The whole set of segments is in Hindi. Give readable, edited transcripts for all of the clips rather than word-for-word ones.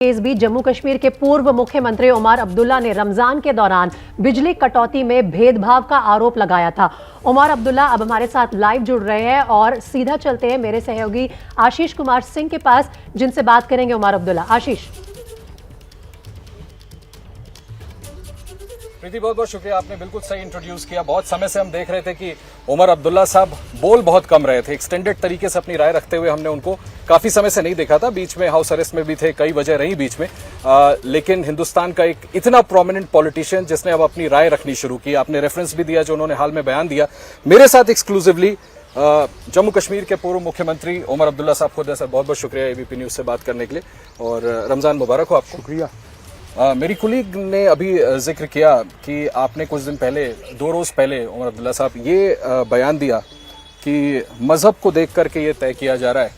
इस बीच जम्मू कश्मीर के पूर्व मुख्यमंत्री उमर अब्दुल्ला ने रमजान के दौरान बिजली कटौती में भेदभाव का आरोप लगाया था। उमर अब्दुल्ला अब हमारे साथ लाइव जुड़ रहे हैं और सीधा चलते हैं मेरे सहयोगी आशीष कुमार सिंह के पास, जिनसे बात करेंगे उमर अब्दुल्ला। आशीष। प्रीति, बहुत बहुत शुक्रिया, आपने बिल्कुल सही इंट्रोड्यूस किया। बहुत समय से हम देख रहे थे कि उमर अब्दुल्ला साहब बोल बहुत कम रहे थे, एक्सटेंडेड तरीके से अपनी राय रखते हुए हमने उनको काफी समय से नहीं देखा था। बीच में हाउस अरेस्ट में भी थे, कई वजह रही बीच में, लेकिन हिंदुस्तान का एक इतना प्रोमिनेंट पॉलिटिशियन जिसने अब अपनी राय रखनी शुरू की, आपने रेफरेंस भी दिया जो उन्होंने हाल में बयान दिया। मेरे साथ एक्सक्लूसिवली जम्मू कश्मीर के पूर्व मुख्यमंत्री उमर अब्दुल्ला साहब खुद है। सर, बहुत बहुत शुक्रिया एबीपी न्यूज से बात करने के लिए, और रमजान मुबारक हो आपको। शुक्रिया। मेरी कुलीग ने अभी जिक्र किया कि आपने कुछ दिन पहले, 2 रोज पहले उमर अब्दुल्ला साहब ये बयान दिया कि मजहब को देख करके ये तय किया जा रहा है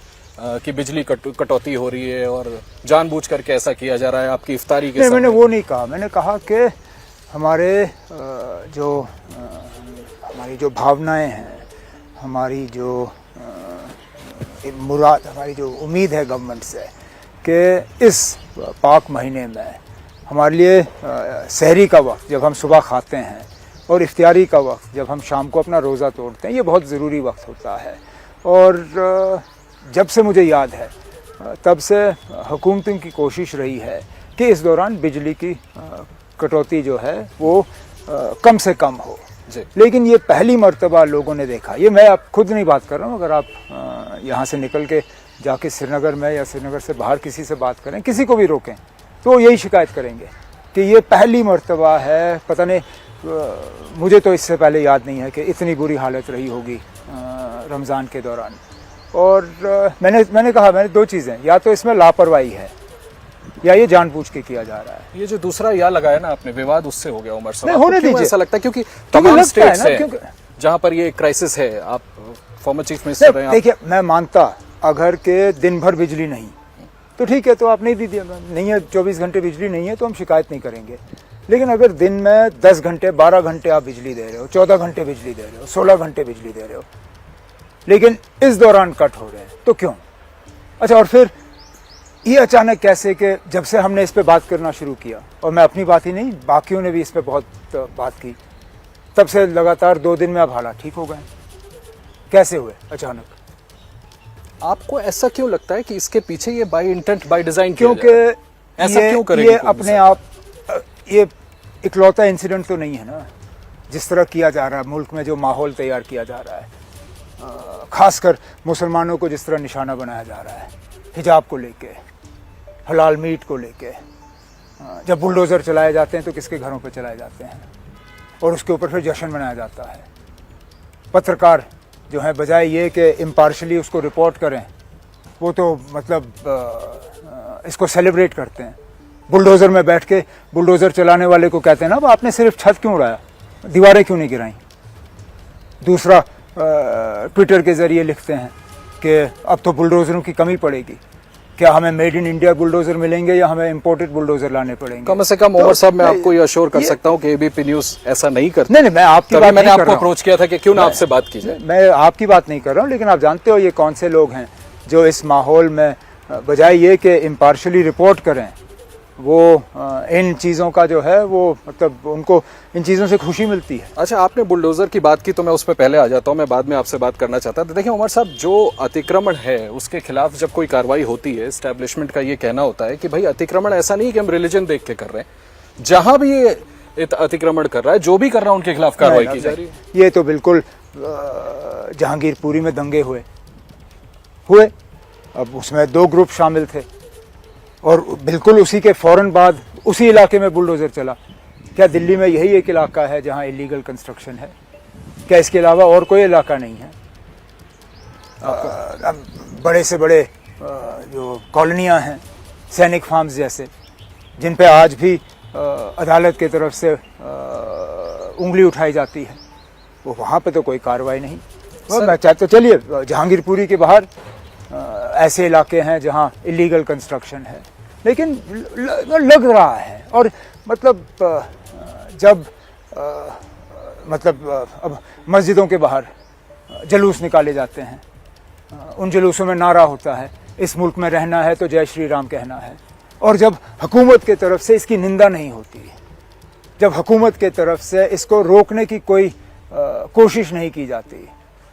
कि बिजली कटौती हो रही है और जानबूझ करके ऐसा किया जा रहा है आपकी इफ्तारी के सामने। मैंने वो नहीं कहा, मैंने कहा कि हमारी जो भावनाएं हैं, हमारी जो मुराद, हमारी जो उम्मीद है गवर्नमेंट से कि इस पाक महीने में हमारे लिए सहरी का वक्त जब हम सुबह खाते हैं और इफ्तारी का वक्त जब हम शाम को अपना रोज़ा तोड़ते हैं, ये बहुत ज़रूरी वक्त होता है। और जब से मुझे याद है तब से हुकूमतों की कोशिश रही है कि इस दौरान बिजली की कटौती जो है वो कम से कम हो। लेकिन ये पहली मर्तबा लोगों ने देखा, ये मैं आप खुद नहीं बात कर रहा हूँ, अगर आप यहाँ से निकल के जाके श्रीनगर में या श्रीनगर से बाहर किसी से बात करें, किसी को भी रोकें, तो यही शिकायत करेंगे कि ये पहली मर्तबा है। पता नहीं, मुझे तो इससे पहले याद नहीं है कि इतनी बुरी हालत रही होगी रमज़ान के दौरान। और मैंने कहा, मैंने 2 चीज़ें, या तो इसमें लापरवाही है या ये जानबूझ के किया जा रहा है। ये जो दूसरा या लगाया ना आपने, विवाद उससे हो गया उमर साहब, होने दीजिए। ऐसा लगता है क्योंकि तमाम स्टेट्स हैं जहां पर ये क्राइसिस है। आप फॉर्मर चीफ मिनिस्टर हैं। देखिए, मैं मानता अगर के दिन भर बिजली नहीं तो ठीक है, तो आप नहीं दीजिए, नहीं है 24 घंटे बिजली नहीं है तो हम शिकायत नहीं करेंगे। लेकिन अगर दिन में 10 घंटे 12 घंटे आप बिजली दे रहे हो, 14 घंटे बिजली दे रहे हो, 16 घंटे बिजली दे रहे हो, लेकिन इस दौरान कट हो रहे हैं, तो क्यों? अच्छा, और फिर ये अचानक कैसे कि जब से हमने इस पे बात करना शुरू किया, और मैं अपनी बात ही नहीं, बाकियों ने भी इस पे बहुत बात की, तब से लगातार 2 दिन में अब हालात ठीक हो गए। कैसे हुए अचानक? आपको ऐसा क्यों लगता है कि इसके पीछे ये बाय इंटेंट, बाय डिजाइन? क्योंकि ऐसा क्यों करेंगे? ये अपने आप, ये इकलौता इंसिडेंट तो नहीं है ना। जिस तरह किया जा रहा है, मुल्क में जो माहौल तैयार किया जा रहा है, खासकर मुसलमानों को जिस तरह निशाना बनाया जा रहा है, हिजाब को लेके, हलाल मीट को लेके, जब बुलडोज़र चलाए जाते हैं तो किसके घरों पर चलाए जाते हैं और उसके ऊपर फिर जश्न मनाया जाता है। पत्रकार जो है, बजाय ये कि इम्पार्शली उसको रिपोर्ट करें, वो तो मतलब इसको सेलिब्रेट करते हैं। बुलडोज़र में बैठ के बुलडोज़र चलाने वाले को कहते हैं ना, आपने सिर्फ छत क्यों उड़ाया, दीवारें क्यों नहीं गिराई। दूसरा, ट्विटर के ज़रिए लिखते हैं कि अब तो बुलडोज़रों की कमी पड़ेगी, क्या हमें मेड इन इंडिया बुलडोज़र मिलेंगे या हमें इम्पोर्टेड बुलडोज़र लाने पड़ेंगे। कम से कम उमर साहब, मैं आपको ये अश्योर कर सकता हूँ कि एबीपी न्यूज़ ऐसा नहीं करती। नहीं, मैं आपकी बात मैंने आपको अप्रोच किया था कि क्यों ना आपसे बात की जाए। मैं आपकी बात नहीं कर रहा हूँ, लेकिन आप जानते हो ये कौन से लोग हैं जो इस माहौल में बजाय ये कि इम्पार्शली रिपोर्ट करें, वो इन चीज़ों का जो है वो मतलब उनको इन चीज़ों से खुशी मिलती है। अच्छा, आपने बुलडोजर की बात की तो मैं उस पर पहले आ जाता हूँ, मैं बाद में आपसे बात करना चाहता था। देखिए उमर साहब, जो अतिक्रमण है उसके खिलाफ जब कोई कार्रवाई होती है, एस्टैब्लिशमेंट का ये कहना होता है कि भाई अतिक्रमण ऐसा नहीं कि हम रिलीजन देख के कर रहे हैं, जहां भी ये अतिक्रमण कर रहा है, जो भी कर रहा है उनके खिलाफ कार्रवाई की जा रही है। ये तो बिल्कुल जहांगीरपुरी में दंगे हुए, अब उसमें 2 ग्रुप शामिल थे और बिल्कुल उसी के फौरन बाद उसी इलाके में बुलडोज़र चला। क्या दिल्ली में यही एक इलाका है जहां इलीगल कंस्ट्रक्शन है? क्या इसके अलावा और कोई इलाका नहीं है? बड़े से बड़े जो कॉलोनियां हैं, सैनिक फार्म्स जैसे, जिन पे आज भी अदालत की तरफ से उंगली उठाई जाती है, वो वहाँ पे तो कोई कार्रवाई नहीं। मैं चाहता, चलिए जहांगीरपुरी के बाहर ऐसे इलाके हैं जहां इलीगल कंस्ट्रक्शन है, लेकिन लग रहा है। और मतलब जब अब मस्जिदों के बाहर जुलूस निकाले जाते हैं, उन जुलूसों में नारा होता है, इस मुल्क में रहना है तो जय श्री राम कहना है, और जब हुकूमत के तरफ से इसकी निंदा नहीं होती, जब हुकूमत के तरफ से इसको रोकने की कोई कोशिश नहीं की जाती,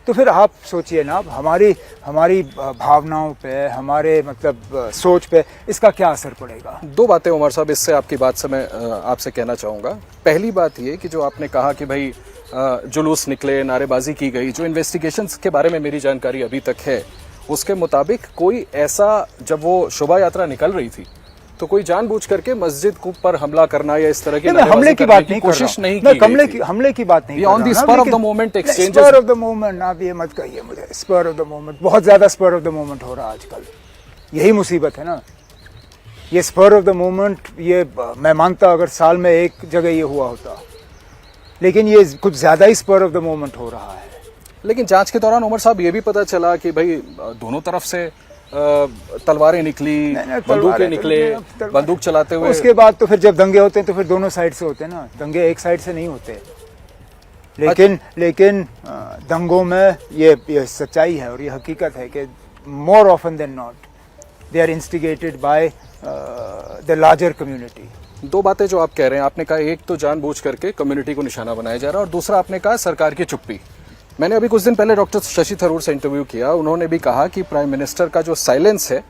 तो फिर आप सोचिए ना, हमारी भावनाओं पे, हमारे मतलब सोच पे इसका क्या असर पड़ेगा। दो बातें उमर साहब इससे आपकी बात से मैं आपसे कहना चाहूँगा। पहली बात ये कि जो आपने कहा कि भाई जुलूस निकले, नारेबाजी की गई, जो इन्वेस्टिगेशंस के बारे में मेरी जानकारी अभी तक है उसके मुताबिक कोई ऐसा, जब वो शोभा यात्रा निकल रही थी तो कोई जानबूझ करके मस्जिद पर हमला करना या इस तरह की हमले की बात नहीं, कोशिश नहीं की, हमले की बात नहीं, on the spur of the moment exchanges, spur of the moment. आप ये मत कहिए मुझे स्पर ऑफ द मोमेंट, बहुत ज्यादा स्पर ऑफ द मोमेंट हो रहा है आजकल, यही मुसीबत है ना। ये स्पर ऑफ द मोमेंट, ये मैं मानता अगर साल में एक जगह ये हुआ होता, लेकिन ये कुछ ज्यादा ही स्पर ऑफ द मोमेंट हो रहा है। लेकिन जांच के दौरान उमर साहब ये भी पता चला कि भाई दोनों तरफ से तलवारें निकली, बंदूकें निकले, बंदूक चलाते हुए। उसके बाद तो फिर जब दंगे होते हैं तो फिर दोनों साइड से होते हैं ना, दंगे एक साइड से नहीं होते। लेकिन दंगों में ये सच्चाई है और ये हकीकत है कि more often than not they are instigated by the larger community. दो बातें जो आप कह रहे हैं, आपने कहा एक तो जानबूझ करके कम्युनिटी को निशाना बनाया जा रहा है और दूसरा आपने कहा सरकार की चुप्पी। मैंने अभी कुछ दिन पहले डॉक्टर शशि थरूर से इंटरव्यू किया, उन्होंने भी कहा कि प्राइम मिनिस्टर का जो साइलेंस है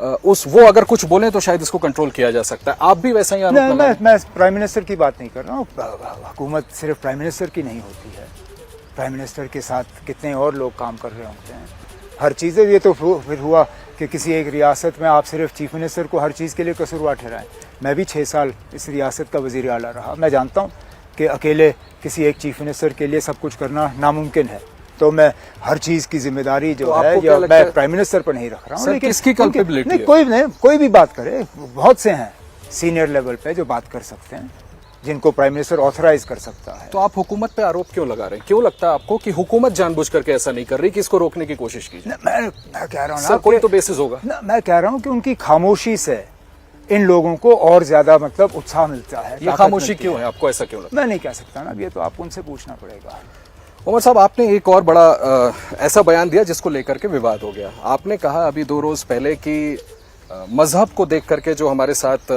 वो अगर कुछ बोले तो शायद इसको कंट्रोल किया जा सकता है। आप भी वैसा ही आरोप मैं प्राइम मिनिस्टर की बात नहीं कर रहा हूँ। हुकूमत सिर्फ प्राइम मिनिस्टर की नहीं होती है, प्राइम मिनिस्टर के साथ कितने और लोग काम कर रहे होते हैं। हर चीज़ें, ये तो फिर हुआ कि किसी एक रियासत में आप सिर्फ चीफ मिनिस्टर को हर चीज़ के लिए कसूरवार ठहराएं। मैं भी 6 साल इस रियासत का वज़ीर आला रहा, मैं जानता हूँ कि अकेले किसी एक चीफ मिनिस्टर के लिए सब कुछ करना नामुमकिन है। तो मैं हर चीज़ की जिम्मेदारी जो है या मैं प्राइम मिनिस्टर पर नहीं रख रहा हूँ। लेकिन किसकी कल्पेबिलिटी है? कोई भी बात करे, बहुत से हैं सीनियर लेवल पे जो बात कर सकते हैं, जिनको प्राइम मिनिस्टर ऑथराइज कर सकता है। तो आप हुकूमत पे आरोप क्यों लगा रहे हैं? क्यों लगता है आपको कि हुकूमत जानबूझ करके ऐसा नहीं कर रही कि इसको रोकने की कोशिश की जाए? मैं कह रहा हूँ ना, कोई तो बेसिस होगा। मैं कह रहा हूँ कि उनकी खामोशी से इन लोगों को और ज्यादा मतलब उत्साह मिलता है। ये खामोशी क्यों है, आपको ऐसा क्यों लगता है? मैं नहीं कह सकता ना, ये तो आपको उनसे पूछना पड़ेगा। उमर साहब, आपने एक और बड़ा ऐसा बयान दिया जिसको लेकर के विवाद हो गया। आपने कहा अभी 2 रोज पहले कि मजहब को देख करके जो हमारे साथ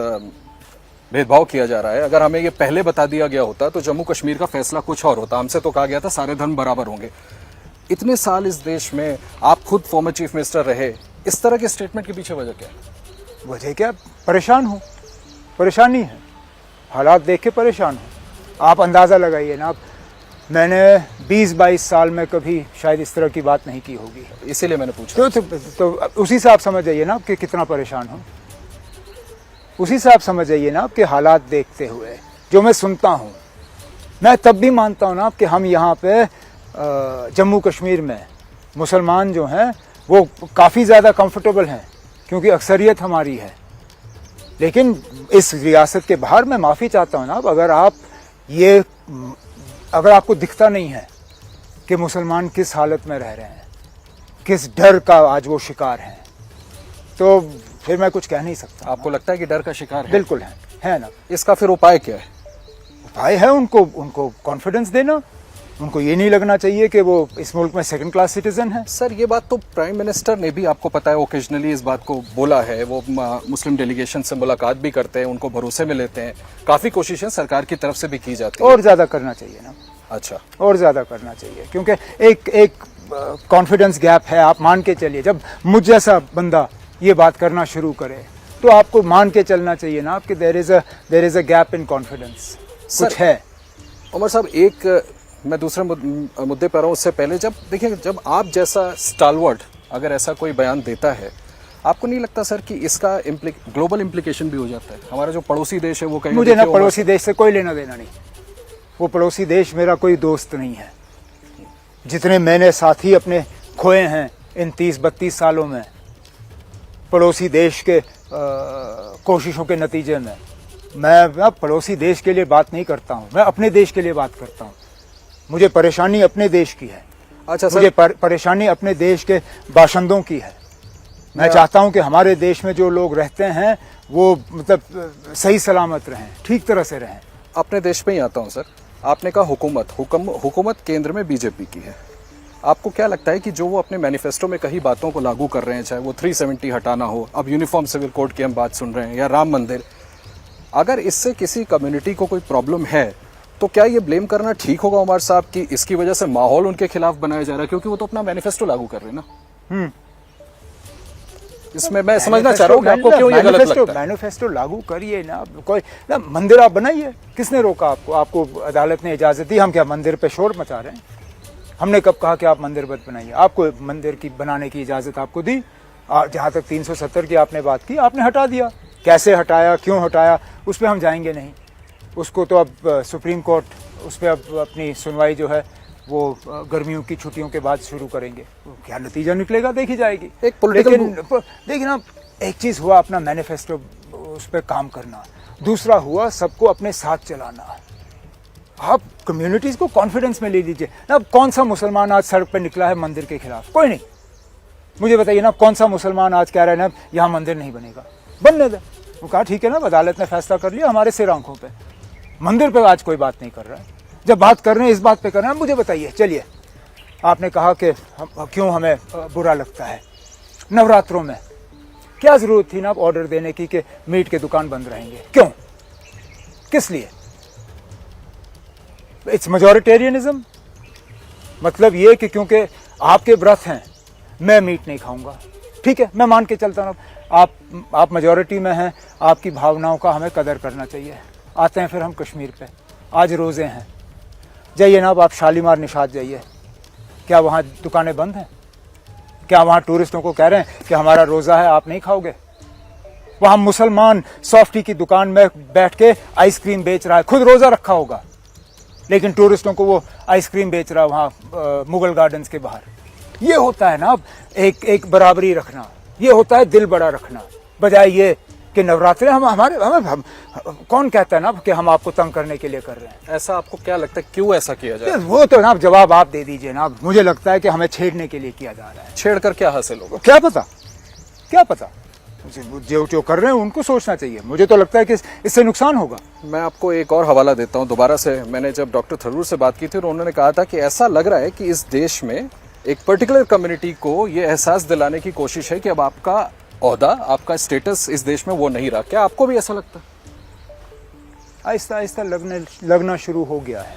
भेदभाव किया जा रहा है, अगर हमें ये पहले बता दिया गया होता तो जम्मू कश्मीर का फैसला कुछ और होता। हमसे तो कहा गया था सारे धर्म बराबर होंगे। इतने साल इस देश में आप खुद फॉर्मर चीफ मिनिस्टर रहे, इस तरह के स्टेटमेंट के पीछे वजह क्या है? वजह क्या? परेशान हूँ, परेशानी है, हालात देख के परेशान हूँ। आप अंदाज़ा लगाइए ना, मैंने 20-22 साल में कभी शायद इस तरह की बात नहीं की होगी, इसीलिए मैंने पूछा। तो उसी से आप समझ जाइए ना कि कितना परेशान हूँ, उसी से आप समझ जाइए ना कि हालात देखते हुए जो मैं सुनता हूँ। मैं तब भी मानता हूँ ना कि हम यहाँ पे जम्मू कश्मीर में मुसलमान जो हैं वो काफ़ी ज़्यादा कंफर्टेबल हैं क्योंकि अक्सरियत हमारी है। लेकिन इस रियासत के बाहर मैं माफ़ी चाहता हूँ ना, अगर आपको दिखता नहीं है कि मुसलमान किस हालत में रह रहे हैं, किस डर का आज वो शिकार हैं, तो फिर मैं कुछ कह नहीं सकता। आपको लगता है कि डर का शिकार है? बिल्कुल है ना। इसका फिर उपाय क्या है? उपाय है उनको कॉन्फिडेंस देना। उनको ये नहीं लगना चाहिए कि वो इस मुल्क में सेकंड क्लास सिटीजन है। सर, ये बात तो प्राइम मिनिस्टर ने भी, आपको पता है, ओकेजनली इस बात को बोला है। वो मुस्लिम डेलीगेशन से मुलाकात भी करते हैं, उनको भरोसे में लेते हैं। काफ़ी कोशिशें सरकार की तरफ से भी की जाती है। और ज़्यादा करना चाहिए ना। अच्छा, और ज़्यादा करना चाहिए क्योंकि एक कॉन्फिडेंस गैप है। आप मान के चलिए, जब मुझ जैसा बंदा ये बात करना शुरू करे तो आपको मान के चलना चाहिए ना कि there is a gap in confidence, कुछ है। उमर साहब, एक मैं दूसरे मुद्दे पर हूँ, उससे पहले जब आप जैसा स्टालवर्ड अगर ऐसा कोई बयान देता है, आपको नहीं लगता सर कि इसका ग्लोबल इम्प्लीकेशन भी हो जाता है? हमारा जो पड़ोसी देश है वो कहीं, मुझे ना पड़ोसी देश से कोई लेना देना नहीं। वो पड़ोसी देश मेरा कोई दोस्त नहीं है। जितने मैंने साथी अपने खोए हैं इन 30-32 सालों में पड़ोसी देश के कोशिशों के नतीजे में, मैं पड़ोसी देश के लिए बात नहीं करता हूँ, मैं अपने देश के लिए बात करता हूँ। मुझे परेशानी अपने देश की है। अच्छा सर, मुझे परेशानी अपने देश के बाशिंदों की है। मैं चाहता हूं कि हमारे देश में जो लोग रहते हैं वो मतलब सही सलामत रहें, ठीक तरह से रहें। अपने देश में ही आता हूं सर। आपने कहा हुकूमत केंद्र में बीजेपी की है, आपको क्या लगता है कि जो वो अपने मैनिफेस्टो में कई बातों को लागू कर रहे हैं, चाहे वो 370 हटाना हो, अब यूनिफॉर्म सिविल कोड की हम बात सुन रहे हैं, या राम मंदिर, अगर इससे किसी कम्युनिटी को कोई प्रॉब्लम है तो क्या ये ब्लेम करना ठीक होगा उमर साहब कि इसकी वजह से माहौल उनके खिलाफ बनाया जा रहा है? क्योंकि वो तो अपना मैनिफेस्टो लागू कर रहे हैं ना। इसमें मैं समझना चाह रहा हूँ कि आपको क्यों ये गलत लगता है। मैनिफेस्टो लागू करिए ना, कोई ना मंदिर आप बनाइए, किसने रोका आपको? आपको अदालत ने इजाजत दी। हम क्या मंदिर पे शोर मचा रहे हैं? हमने कब कहा कि आप मंदिर मत बनाइए? आपको मंदिर की बनाने की इजाजत आपको दी। जहाँ तक 370 की आपने बात की, आपने हटा दिया। कैसे हटाया, क्यों हटाया, उस पर हम जाएंगे नहीं। उसको तो अब सुप्रीम कोर्ट उस पर अब अपनी सुनवाई जो है वो गर्मियों की छुट्टियों के बाद शुरू करेंगे। क्या नतीजा निकलेगा देखी जाएगी। एक पॉलिटिकल लेकिन अब एक चीज हुआ अपना मैनिफेस्टो उस पर काम करना, दूसरा हुआ सबको अपने साथ चलाना। आप कम्युनिटीज को कॉन्फिडेंस में ले लीजिए ना। अब कौन सा मुसलमान आज सड़क पर निकला है मंदिर के खिलाफ? कोई नहीं। मुझे बताइए ना, कौन सा मुसलमान आज कह रहा है ना यहाँ मंदिर नहीं बनेगा? बनने दे। वो कहा ठीक है ना, अदालत ने फैसला कर लिया हमारे सिर आंखों पे। मंदिर पे आज कोई बात नहीं कर रहा है। जब बात कर रहे हैं इस बात पे कर रहे हैं, मुझे बताइए। चलिए, आपने कहा कि क्यों हमें बुरा लगता है नवरात्रों में, क्या जरूरत थी ना ऑर्डर देने की कि मीट के दुकान बंद रहेंगे? क्यों, किस लिए? It's majoritarianism. मतलब ये कि क्योंकि आपके व्रत हैं मैं मीट नहीं खाऊंगा। ठीक है, मैं मान के चलता हूँ आप मेजॉरिटी में हैं, आपकी भावनाओं का हमें कदर करना चाहिए। आते हैं फिर हम कश्मीर पे। आज रोज़े हैं, जाइए ना आप शालीमार निशात जाइए। क्या वहाँ दुकानें बंद हैं? क्या वहाँ टूरिस्टों को कह रहे हैं कि हमारा रोज़ा है आप नहीं खाओगे? वहाँ मुसलमान सॉफ्टी की दुकान में बैठ के आइसक्रीम बेच रहा है, खुद रोज़ा रखा होगा, लेकिन टूरिस्टों को वो आइसक्रीम बेच रहा है वहाँ मुगल गार्डन्स के बाहर। ये होता है ना अब एक बराबरी रखना, ये होता है दिल बड़ा रखना, बजाय ये कि नवरात्रे हम कौन कहता है ना कि हम आपको तंग करने के लिए कर रहे हैं। ऐसा आपको क्या लगता है क्यों ऐसा किया जाए? वो तो ना जवाब आप दे दीजिए ना। मुझे लगता है कि हमें छेड़ने के लिए किया जा रहा है। छेड़ कर क्या हासिल होगा? क्या पता, क्या पता। जो कर रहे हैं उनको सोचना चाहिए। मुझे तो लगता है कि इससे नुकसान होगा। मैं आपको एक और हवाला देता हूं दोबारा से। मैंने जब डॉक्टर थरूर से बात की थी तो उन्होंने कहा था कि ऐसा लग रहा है कि इस देश में एक पर्टिकुलर कम्युनिटी को ये एहसास दिलाने की कोशिश है कि अब आपका ओहदा, आपका स्टेटस इस देश में वो नहीं रहा। क्या आपको भी ऐसा लगता है? आहिस्ता आहिस्ता लगना शुरू हो गया है।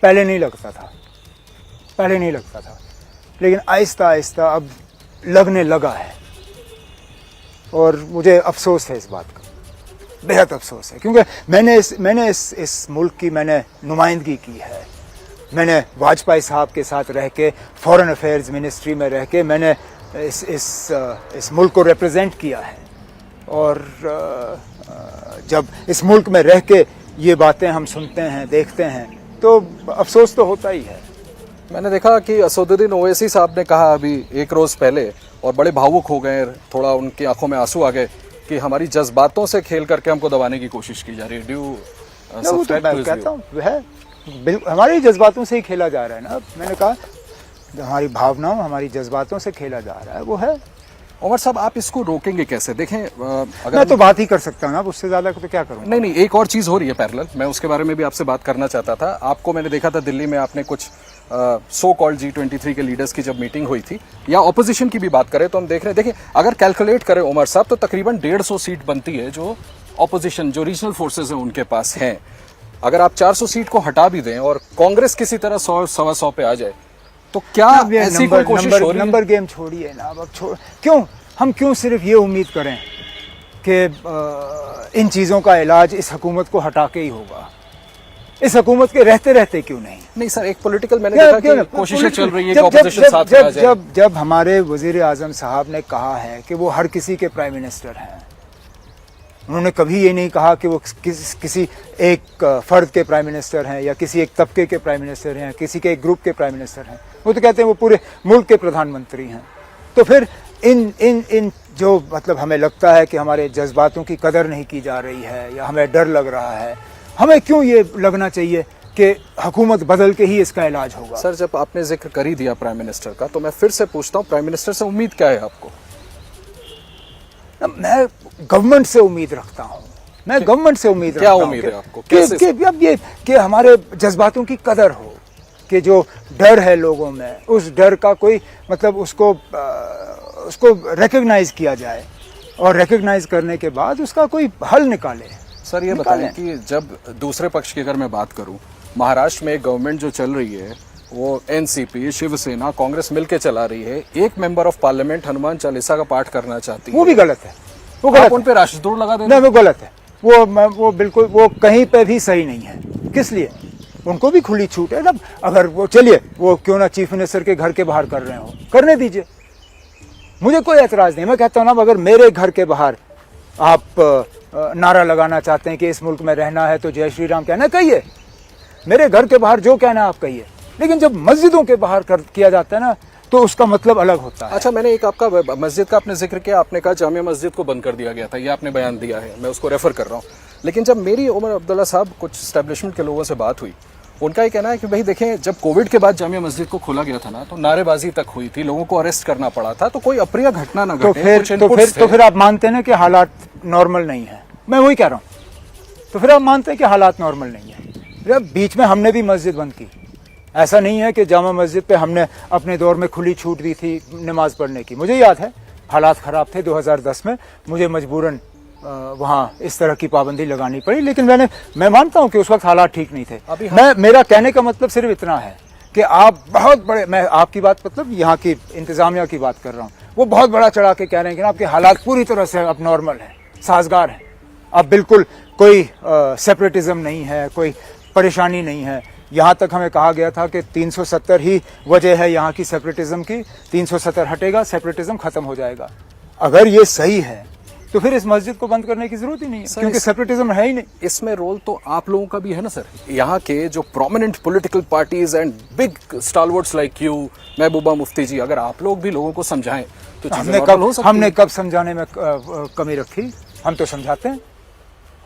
पहले नहीं लगता था, लेकिन आहिस्ता आहिस्ता अब लगने लगा है। और मुझे अफसोस है इस बात का, बेहद अफसोस है, क्योंकि मैंने इस मुल्क की मैंने नुमाइंदगी की है। मैंने वाजपेयी साहब के साथ रह के, फॉरेन अफेयर्स मिनिस्ट्री में रह के मैंने इस मुल्क को रिप्रेजेंट किया है। और जब इस मुल्क में रह के ये बातें हम सुनते हैं, देखते हैं, तो अफसोस तो होता ही है। मैंने देखा कि असदुद्दीन ओवैसी साहब ने कहा अभी एक रोज पहले, और बड़े भावुक हो गए, थोड़ा उनकी आंखों में आंसू आ गए, कि हमारी जज्बातों से खेल करके हमको दबाने की कोशिश की जा रही है। ड्यू कहता हूँ हमारे जज्बातों से ही खेला जा रहा है ना। मैंने कहा हमारी भावनाओं, हमारी जज्बातों से खेला जा रहा है, वो है। उमर साहब, आप इसको रोकेंगे कैसे? देखें, अगर मैं तो बात ही कर सकता हूँ ना, उससे ज्यादा तो क्या करूँ। नहीं, एक और चीज हो रही है पैरेलल, मैं उसके बारे में भी आपसे बात करना चाहता था। आपको मैंने देखा था दिल्ली में, आपने कुछ सो कॉल्ड G23 के लीडर्स की जब मीटिंग हुई थी, या ऑपोजिशन की भी बात करें तो हम देख रहे हैं, देखिए अगर कैलकुलेट करें उमर साहब तो तकरीबन 150 सीट बनती है जो ऑपोजिशन, जो रीजनल फोर्सेज हैं उनके पास हैं। अगर आप 400 सीट को हटा भी दें और कांग्रेस किसी तरह 100-125 पे आ जाए, तो क्या ऐसी कोई कोशिश हो रही है? नंबर गेम छोड़िए ना अब। हम क्यों सिर्फ ये उम्मीद करें कि इन चीज़ों का इलाज इस हुकूमत को हटा के ही होगा? इस हुकूमत के रहते रहते क्यों नहीं? नहीं सर, एक पॉलिटिकल मैंने देखा कि कोशिशें चल रही है कि ऑपोजिशन साथ में आ जाए। जब हमारे वजीर आजम साहब ने कहा है कि वो हर किसी के प्राइम मिनिस्टर हैं, उन्होंने कभी ये नहीं कहा कि वो किसी एक फर्द के प्राइम मिनिस्टर हैं या किसी एक तबके के प्राइम मिनिस्टर हैं, किसी के एक ग्रुप के प्राइम मिनिस्टर हैं। वो तो कहते हैं वो पूरे मुल्क के प्रधानमंत्री हैं। तो फिर इन जो मतलब हमें लगता है कि हमारे जज्बातों की कदर नहीं की जा रही है या हमें डर लग रहा है, हमें क्यों ये लगना चाहिए कि हुकूमत बदल के ही इसका इलाज होगा? सर, जब आपने जिक्र कर ही दिया प्राइम मिनिस्टर का, तो मैं फिर से पूछता हूँ, प्राइम मिनिस्टर से उम्मीद क्या है आपको? मैं गवर्नमेंट से उम्मीद रखता हूँ। मैं गवर्नमेंट से उम्मीद क्या उम्मीद है आपको? कि हमारे जज्बातों की कदर हो, के जो डर है लोगों में, उस डर का कोई मतलब उसको रिकग्नाइज किया जाए और रिकग्नाइज करने के बाद उसका कोई हल निकाले। सर ये बताएं कि जब दूसरे पक्ष की अगर मैं बात करूं, महाराष्ट्र में गवर्नमेंट जो चल रही है वो एनसीपी, शिवसेना, कांग्रेस मिलके चला रही है। एक member of parliament Hanuman Chalisa का पाठ करना चाहती है, वो भी गलत है। वो गलत आप उन पे राष्ट्रद्रोह लगा दें? नहीं, वो गलत है। वो बिल्कुल वो कहीं पे भी सही नहीं है। किस लिए? उनको भी खुली छूट है ना। अगर वो चलिए वो क्यों ना चीफ मिनिस्टर के घर के बाहर कर रहे हो, करने दीजिए, मुझे कोई एतराज नहीं। मैं कहता हूँ ना, अगर मेरे घर के बाहर आप नारा लगाना चाहते हैं कि इस मुल्क में रहना है तो जय श्री राम कहना, कहिए। मेरे घर के बाहर जो कहना आप कहिए, लेकिन जब मस्जिदों के बाहर किया जाता है ना तो उसका मतलब अलग होता है। अच्छा, मैंने एक आपका मस्जिद का आपने जिक्र किया, आपने कहा जामिया मस्जिद को बंद कर दिया गया था, ये आपने बयान दिया है, मैं उसको रेफर कर रहा हूँ। लेकिन जब मेरी उमर अब्दुल्ला साहब कुछ स्टैब्लिशमेंट के लोगों से बात हुई, उनका ये कहना है कि भाई देखें, जब कोविड के बाद जामिया मस्जिद को खोला गया था ना तो नारेबाजी तक हुई थी, लोगों को अरेस्ट करना पड़ा था, तो कोई अप्रिय घटना ना घटे। तो फिर आप मानते हैं ना कि हालात नॉर्मल नहीं है। मैं वही कह रहा हूँ, तो फिर आप मानते हैं कि हालात नॉर्मल नहीं है। बीच में हमने भी मस्जिद बंद की, ऐसा नहीं है कि जामा मस्जिद पे हमने अपने दौर में खुली छूट दी थी नमाज पढ़ने की। मुझे याद है हालात ख़राब थे 2010 में, मुझे मजबूरन वहाँ इस तरह की पाबंदी लगानी पड़ी, लेकिन मैं मानता हूँ कि उस वक्त हालात ठीक नहीं थे। मेरा कहने का मतलब सिर्फ इतना है कि आप बहुत बड़े, मैं आपकी बात मतलब यहाँ की इंतज़ामिया की बात कर रहा हूँ, वो बहुत बड़ा चढ़ा के कह रहे हैं कि आपके हालात पूरी तरह से अब नॉर्मल है, साजगार है, अब बिल्कुल कोई सेपरेटिज्म नहीं है, कोई परेशानी नहीं है। यहाँ तक हमें कहा गया था कि 370 ही वजह है यहाँ की सेपरेटिज्म की, 370 हटेगा, सेपरेटिज्म खत्म हो जाएगा। अगर ये सही है तो फिर इस मस्जिद को बंद करने की जरूरत ही नहीं है, क्योंकि सेपरेटिज्म है ही नहीं। इसमें रोल तो आप लोगों का भी है ना सर, यहाँ के जो prominent political parties and big stalwarts like you, Mehbooba Mufti ji, अगर आप लोग भी लोगों को समझाएं तो हमने कब समझाने में कमी रखी? हम तो समझाते हैं।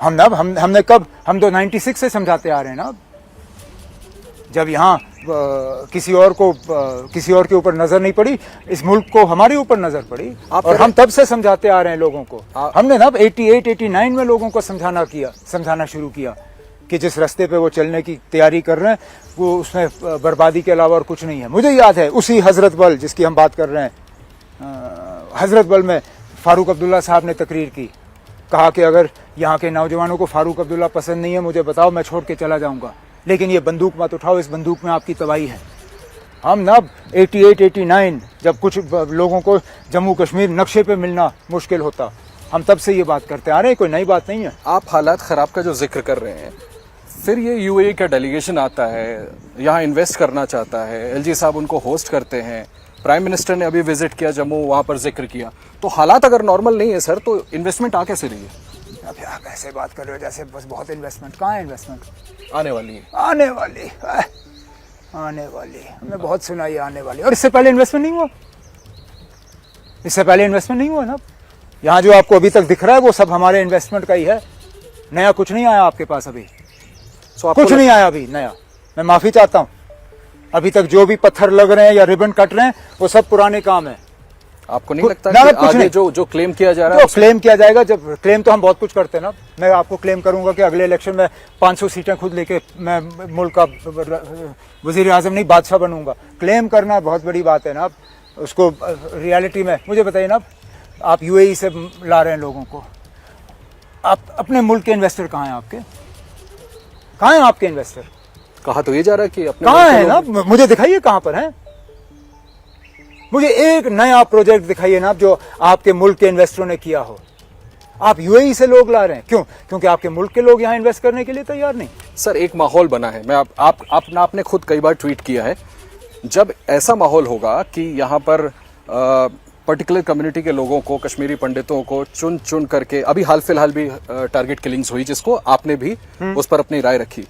हमने कब, हम तो 96 से समझाते आ रहे हैं ना। जब यहाँ किसी और के ऊपर नजर नहीं पड़ी, इस मुल्क को हमारे ऊपर नजर पड़ी, और हम तब से समझाते आ रहे हैं लोगों को। हमने ना 88-89 में लोगों को समझाना शुरू किया कि जिस रास्ते पे वो चलने की तैयारी कर रहे हैं वो उसमें बर्बादी के अलावा और कुछ नहीं है। मुझे याद है उसी हजरत बल जिसकी हम बात कर रहे हैं, हजरत बल में फारूक अब्दुल्ला साहब ने तकरीर की, कहा कि अगर यहाँ के नौजवानों को फारूक अब्दुल्ला पसंद नहीं है, मुझे बताओ, मैं छोड़ के चला जाऊँगा, लेकिन ये बंदूक मत उठाओ, इस बंदूक में आपकी तबाही है। हम ना 88-89 जब कुछ लोगों को जम्मू कश्मीर नक्शे पे मिलना मुश्किल होता, हम तब से ये बात करते आ रहे हैं, कोई नई बात नहीं है। आप हालात ख़राब का जो जिक्र कर रहे हैं, फिर ये यूएई का डेलीगेशन आता है, यहाँ इन्वेस्ट करना चाहता है, एलजी साहब उनको होस्ट करते हैं, प्राइम मिनिस्टर ने अभी विजिट किया जम्मू, वहाँ पर जिक्र किया, तो हालात अगर नॉर्मल नहीं है सर तो इन्वेस्टमेंट आ कैसे रही है? अभी आप ऐसे बात कर रहे हो जैसे बस बहुत इन्वेस्टमेंट, कहाँ है इन्वेस्टमेंट? आने वाली है, आने वाली हमने बहुत सुना ये आने वाली, और इससे पहले इन्वेस्टमेंट नहीं हुआ ना। यहाँ जो आपको अभी तक दिख रहा है वो सब हमारे इन्वेस्टमेंट का ही है, नया कुछ नहीं आया आपके पास अभी। कुछ नहीं आया अभी नया। मैं माफी चाहता हूँ, अभी तक जो भी पत्थर लग रहे हैं या रिबन कट रहे हैं वो सब पुराने काम है। आपको नहीं लगता कि आगे जो क्लेम किया जा रहा है, क्लेम किया जाएगा? जब क्लेम तो हम बहुत कुछ करते हैं ना। मैं आपको क्लेम करूंगा कि अगले इलेक्शन में 500 सीटें खुद लेके मैं मुल्क का वजीर आजम नहीं बादशाह बनूंगा। क्लेम करना बहुत बड़ी बात है ना, उसको रियलिटी में मुझे बताइए ना। आप यूएई से ला रहे हैं लोगों को, आप अपने मुल्क के इन्वेस्टर कहाँ हैं आपके? कहाँ हैं आपके इन्वेस्टर? कहा तो ये जा रहा है कि अपने कहाँ है ना, मुझे दिखाइए कहाँ पर है। मुझे एक नया प्रोजेक्ट दिखाइए ना जो आपके मुल्क के इन्वेस्टरों ने किया हो। आप यूएई से लोग ला रहे हैं, क्यों? क्योंकि आपके मुल्क के लोग यहाँ इन्वेस्ट करने के लिए तैयार नहीं। सर एक माहौल बना है, मैं आपने खुद कई बार ट्वीट किया है, जब ऐसा माहौल होगा कि यहाँ पर पर्टिकुलर कम्युनिटी के लोगों को, कश्मीरी पंडितों को चुन चुन करके, अभी हाल फिलहाल भी टारगेट किलिंग्स हुई जिसको आपने भी उस पर अपनी राय रखी,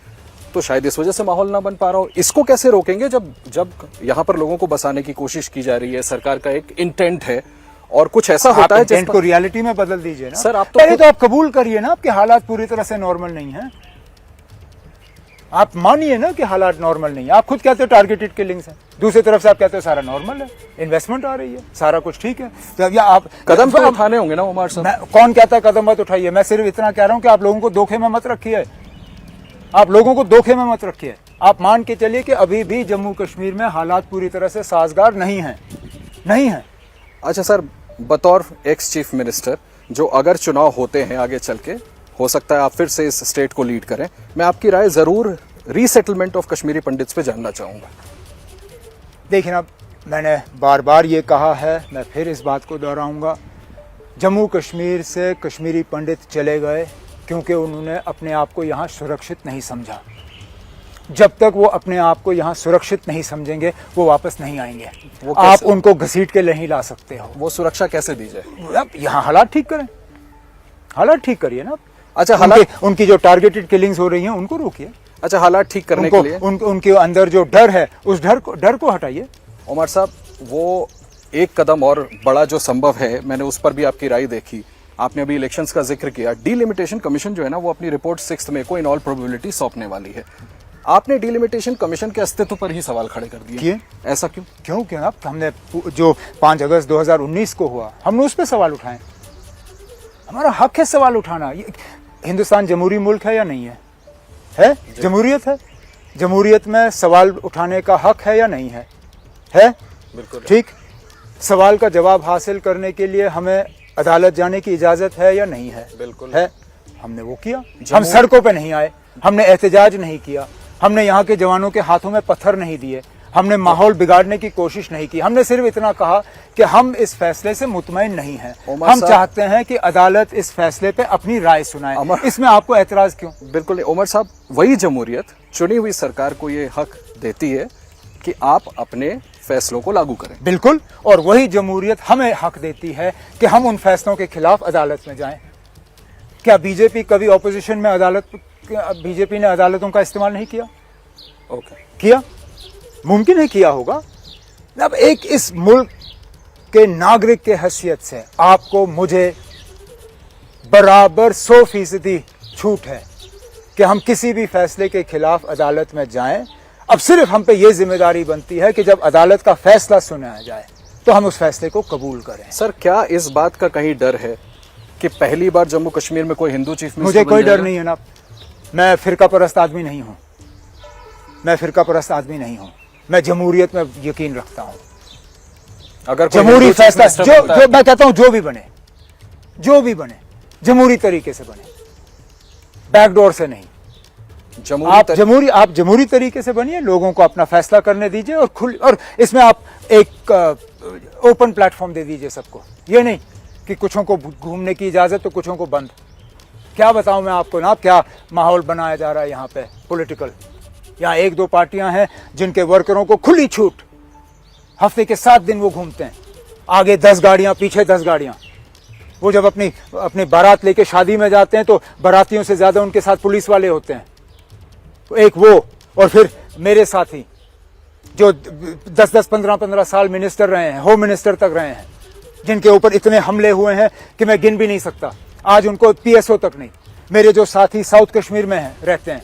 तो शायद इस वजह से माहौल ना बन पा रहा हो। इसको कैसे रोकेंगे जब यहाँ पर लोगों को बसाने की कोशिश की जा रही है, सरकार का एक इंटेंट है और कुछ ऐसा होता है जिसको रियलिटी में बदल दीजिए ना। सर आप पहले तो आप कबूल करिए ना आपके हालात पूरी तरह से नॉर्मल नहीं है। आप मानिए ना कि हालात नॉर्मल नहीं है। आप खुद कहते हो टारगेटेड किलिंग्स है, दूसरी तरफ से आप कहते हो सारा नॉर्मल है, इन्वेस्टमेंट आ रही है, सारा कुछ ठीक है। तो या आप कदम तो उठाने होंगे ना उमर साहब। कौन कहता है कदम मत उठाइए? मैं सिर्फ इतना कह रहा हूं कि आप लोगों को धोखे में मत रखिए, आप लोगों को धोखे में मत रखिए। आप मान के चलिए कि अभी भी जम्मू कश्मीर में हालात पूरी तरह से साजगार नहीं हैं। अच्छा सर, बतौर एक्स चीफ मिनिस्टर, जो अगर चुनाव होते हैं आगे चल के, हो सकता है आप फिर से इस स्टेट को लीड करें, मैं आपकी राय जरूर रीसेटलमेंट ऑफ कश्मीरी पंडित्स पे जानना चाहूंगा। देखिए ना, मैंने बार बार ये कहा है, मैं फिर इस बात को दोहराऊंगा, जम्मू कश्मीर से कश्मीरी पंडित चले गए क्योंकि उन्होंने अपने आप को यहाँ सुरक्षित नहीं समझा। जब तक वो अपने आप को यहाँ सुरक्षित नहीं समझेंगे वो वापस नहीं आएंगे। आप उनको घसीट के नहीं ला सकते हो। वो सुरक्षा कैसे दी जाए? अब यहाँ हालात ठीक करें, हालात ठीक करिए ना। अच्छा, हालात उनकी जो टारगेटेड किलिंग्स हो रही हैं उनको रोकिए। अच्छा, हालात ठीक करने के लिए उनके अंदर जो डर है उस डर को हटाइए। उमर साहब, वो एक कदम और बड़ा जो संभव है, मैंने उस पर भी आपकी राय देखी। आपने अभी इलेक्शंस का जिक्र किया। डिलिमिटेशन कमीशन जो है ना, वो अपनी रिपोर्ट 6 मई को इन ऑल प्रोबेबिलिटी सौंपने वाली है। आपने डिलिमिटेशन कमीशन के अस्तित्व पर ही सवाल खड़े कर दिए। ऐसा क्यों? क्यों हमने जो 5 अगस्त 2019 को हुआ, हमने उस पर सवाल उठाए। हमारा हक है सवाल उठाना। हिंदुस्तान जमहूरी मुल्क है या नहीं है? जमहूरियत है। जमहूरियत में सवाल उठाने का हक है या नहीं है? बिल्कुल ठीक। सवाल का जवाब हासिल करने के लिए हमें अदालत जाने की इजाजत है या नहीं है? बिल्कुल है। हमने वो किया। हम सड़कों पे नहीं आए, हमने एहतजाज नहीं किया, हमने यहाँ के जवानों के हाथों में पत्थर नहीं दिए, हमने माहौल बिगाड़ने की कोशिश नहीं की। हमने सिर्फ इतना कहा कि हम इस फैसले से मुतमईन नहीं हैं। हम चाहते हैं कि अदालत इस फैसले पे अपनी राय सुनाए। इसमें आपको एतराज क्यों? बिल्कुल उमर साहब, वही जमहूरियत चुनी हुई सरकार को ये हक देती है कि आप अपने फैसलों को लागू करें। बिल्कुल। और वही जमहूरियत हमें हक देती है कि हम उन फैसलों के खिलाफ अदालत में जाएं। क्या बीजेपी कभी ऑपोजिशन में बीजेपी ने अदालतों का इस्तेमाल नहीं किया? किया? मुमकिन है किया होगा। अब एक इस मुल्क के नागरिक के हैसियत से आपको मुझे बराबर 100% छूट है कि हम किसी भी फैसले के खिलाफ अदालत में जाएं। अब सिर्फ हम पे ये जिम्मेदारी बनती है कि जब अदालत का फैसला सुनाया जाए तो हम उस फैसले को कबूल करें। सर, क्या इस बात का कहीं डर है कि पहली बार जम्मू कश्मीर में कोई हिंदू चीफ मिनिस्टर? मुझे कोई डर नहीं है ना। मैं फिरका परस्त आदमी नहीं हूं। मैं जमहूरियत में यकीन रखता हूं। अगर जमहूरी फैसला जो मैं कहता हूं जो भी बने जमहूरी तरीके से बने, बैकडोर से नहीं। आप जमहूरी तरीके से बनिए, लोगों को अपना फैसला करने दीजिए और इसमें आप एक ओपन प्लेटफॉर्म दे दीजिए सबको। ये नहीं कि कुछों को घूमने की इजाजत तो कुछों को बंद। क्या बताऊं मैं आपको ना, क्या माहौल बनाया जा रहा है यहाँ पे पॉलिटिकल। यहाँ 1-2 पार्टियां हैं जिनके वर्करों को खुली छूट, हफ्ते के 7 दिन वो घूमते हैं, आगे 10 गाड़ियां, पीछे 10 गाड़ियां। वो जब अपनी बारात लेके शादी में जाते हैं तो बारातियों से ज्यादा उनके साथ पुलिस वाले होते हैं। एक वो, और फिर मेरे साथी जो 10-10, 15-15 साल मिनिस्टर रहे हैं, होम मिनिस्टर तक रहे हैं, जिनके ऊपर इतने हमले हुए हैं कि मैं गिन भी नहीं सकता। आज उनको PSO तक नहीं। मेरे जो साथी साउथ कश्मीर में रहते हैं,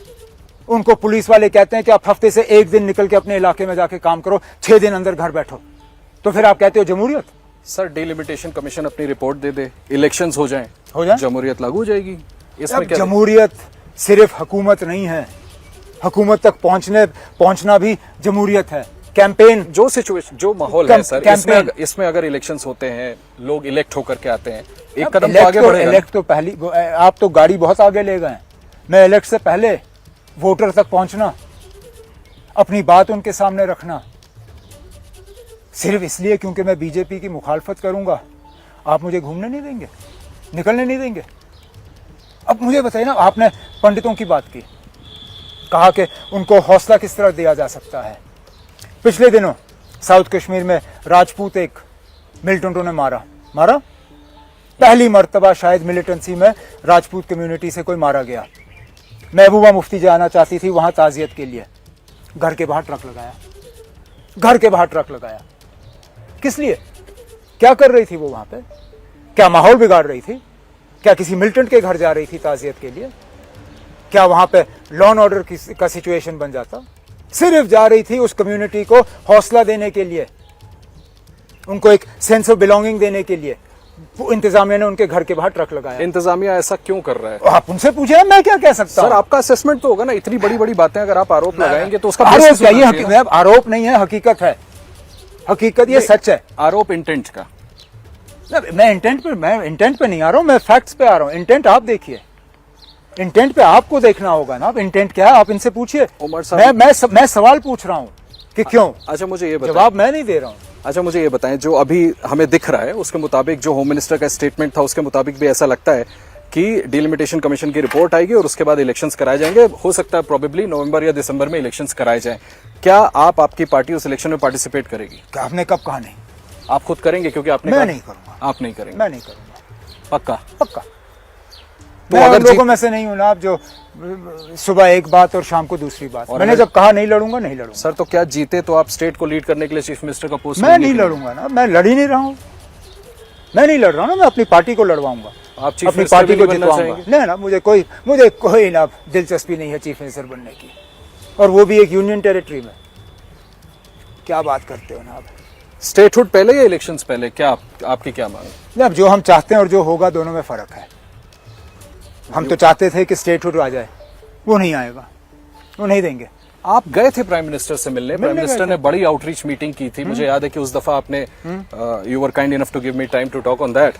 उनको पुलिस वाले कहते हैं कि आप हफ्ते से 1 दिन निकल के अपने इलाके में जाके काम करो, 6 दिन अंदर घर बैठो। तो फिर आप कहते हो जमहूरियत? सर, डिलिमिटेशन कमीशन अपनी रिपोर्ट दे दे, इलेक्शंस हो जाएं, जमहूरियत लागू हो जाएगी। इसमें क्या? जमहूरियत सिर्फ हुकूमत नहीं है, हुकूमत तक पहुंचना भी जमहूरियत है। कैंपेन, जो सिचुएशन, जो माहौल है सर, इसमें अगर इलेक्शंस होते हैं, लोग इलेक्ट होकर के आते हैं, एक कदम तो आगे बढ़ेगा। इलेक्ट तो पहली, आप तो गाड़ी बहुत आगे ले गए। मैं इलेक्ट से पहले वोटर तक पहुंचना, अपनी बात उनके सामने रखना, सिर्फ इसलिए क्योंकि मैं बीजेपी की मुखालफत करूंगा आप मुझे घूमने नहीं देंगे, निकलने नहीं देंगे। अब मुझे बताइए ना, आपने पंडितों की बात की, कहा कि उनको हौसला किस तरह दिया जा सकता है। पिछले दिनों साउथ कश्मीर में राजपूत एक मिलिटेंटों ने मारा। पहली मर्तबा शायद मिलिटेंसी में राजपूत कम्युनिटी से कोई मारा गया। महबूबा मुफ्ती जाना चाहती थी वहां ताजियत के लिए, घर के बाहर ट्रक लगाया। किस लिए? क्या कर रही थी वो वहां पे? क्या माहौल बिगाड़ रही थी? क्या किसी मिलिटेंट के घर जा रही थी ताजियत के लिए? क्या वहां पे लॉ एंड ऑर्डर का सिचुएशन बन जाता? सिर्फ जा रही थी उस कम्युनिटी को हौसला देने के लिए, उनको एक सेंस ऑफ बिलोंगिंग देने के लिए, इंतजामिया ने उनके घर के बाहर ट्रक लगाया। इंतजामिया ऐसा क्यों कर रहा है? आप उनसे पूछे, मैं क्या कह सकता हूं? सर आपका असेसमेंट तो होगा ना, इतनी बड़ी बड़ी बातें अगर आप आरोप लगाएंगे तो उसका आरोप basis क्या, होना चाहिए ना। ये आरोप नहीं है, हकीकत है, हकीकत, ये सच है। आरोप इंटेंट का। मैं इंटेंट पे नहीं आ रहा हूं, मैं फैक्ट्स पे आ रहा हूं। इंटेंट आप देखिए, इंटेंट पे आपको देखना होगा ना। आप इंटेंट क्या है आप इनसे पूछिए। उमर साहब, मैं सवाल पूछ रहा हूं कि क्यों। अच्छा मुझे ये बताएं, जवाब मैं नहीं दे रहा हूं। अच्छा मुझे ये बताएं, जो अभी हमें दिख रहा है उसके मुताबिक, जो होम मिनिस्टर का स्टेटमेंट था उसके मुताबिक भी ऐसा लगता है कि डिलिमिटेशन कमीशन की रिपोर्ट आएगी और उसके बाद इलेक्शंस कराए जाएंगे। हो सकता है प्रोबेबली नवंबर या दिसंबर में इलेक्शंस कराए जाएं। क्या आपकी पार्टी उस इलेक्शन में पार्टिसिपेट करेगी? क्या आपने कब कहा नहीं? आप खुद करेंगे? क्योंकि आपने मैं कहा- नहीं करूंगा। आप नहीं करेंगे? मैं नहीं करूंगा, पक्का? पक्का। तो मैं अगर उन लोगों में से नहीं हूं ना, आप जो सुबह एक बात और शाम को दूसरी बात। और मैंने जब कहा नहीं लड़ूंगा, नहीं लड़ूंगा। सर तो क्या जीते तो आप स्टेट को लीड करने के लिए चीफ मिनिस्टर का पोस्ट मैं नहीं लड़ूंगा ना, मैं लड़ ही नहीं रहा हूं। मैं नहीं लड़ रहा हूं ना, मैं अपनी पार्टी को लड़वाऊंगा, आप चीफ अपनी मिनिस्टर पार्टी भी को नहीं बनना जितवाऊंगा। चाहेंगे? नहीं ना, मुझे कोई ना दिलचस्पी नहीं है चीफ मिनिस्टर बनने की, और वो भी एक यूनियन टेरिटरी में। क्या बात करते हो ना आप? स्टेटहुड पहले या इलेक्शंस पहले? क्या आपकी क्या मांग है? नहीं, अब जो हम चाहते हैं और जो होगा दोनों में फर्क है। हम तो चाहते थे कि स्टेटहुड आ जाए, वो नहीं आएगा, वो नहीं देंगे। आप गए थे प्राइम मिनिस्टर से मिलने, प्राइम गए मिनिस्टर थे। ने बड़ी आउटरीच मीटिंग की थी। मुझे याद है कि उस दफा आपने you were kind enough to give me time to talk on that.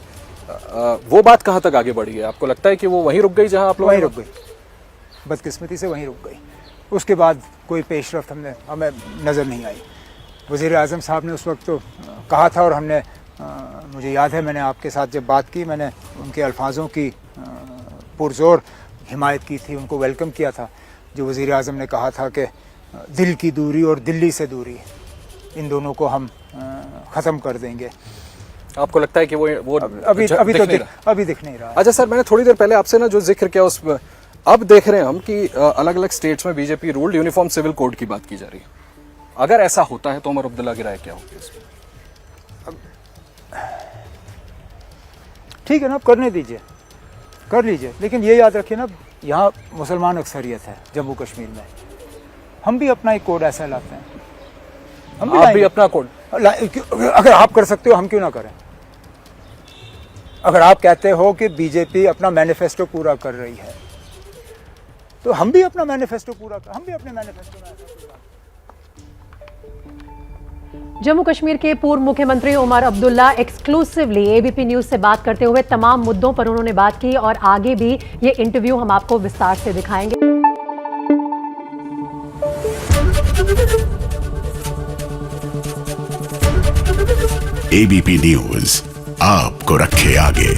वो बात कहां तक आगे बढ़ी है? आपको लगता है कि वो वहीं रुक गई जहां आप लोग? वहीं रुक गई, बदकिस्मती से वहीं रुक गई। उसके बाद कोई पेशरफ्त हमें नज़र नहीं आई। वज़ीर आज़म साहब ने उस वक्त तो कहा था, और हमने मुझे याद है मैंने आपके साथ जब बात की, मैंने उनके अल्फाजों की पुरज़ोर हिमायत की थी, उनको वेलकम किया था। जो वज़ीर आज़म ने कहा था कि दिल की दूरी और दिल्ली से दूरी, इन दोनों को हम ख़त्म कर देंगे। आपको लगता है कि वो अभी दिख नहीं रहा है। अच्छा सर, मैंने थोड़ी देर पहले आपसे ना जो जिक्र किया उस अब देख रहे हैं हम कि अलग अलग स्टेट्स में BJP ruled uniform civil code की बात की जा रही है। अगर ऐसा होता है तो उमर अब्दुल्ला की राय क्या होगी इसमें? ठीक है ना, आप करने दीजिए, कर लीजिए, लेकिन ये याद रखिए ना, यहाँ मुसलमान अक्सरियत है जम्मू कश्मीर में। हम भी अपना एक कोड ऐसा लाते हैं, हम आप भी लाएंगे। अपना कोड? अगर आप कर सकते हो, हम क्यों ना करें? अगर आप कहते हो कि बीजेपी अपना मैनिफेस्टो पूरा कर रही है, तो हम भी अपना मैनिफेस्टो हम भी अपने मैनिफेस्टो में ऐसा पूरा। जम्मू कश्मीर के पूर्व मुख्यमंत्री Omar Abdullah exclusively ABP news से बात करते हुए तमाम मुद्दों पर उन्होंने बात की, और आगे भी ये इंटरव्यू हम आपको विस्तार से दिखाएंगे। एबीपी न्यूज आपको रखे आगे।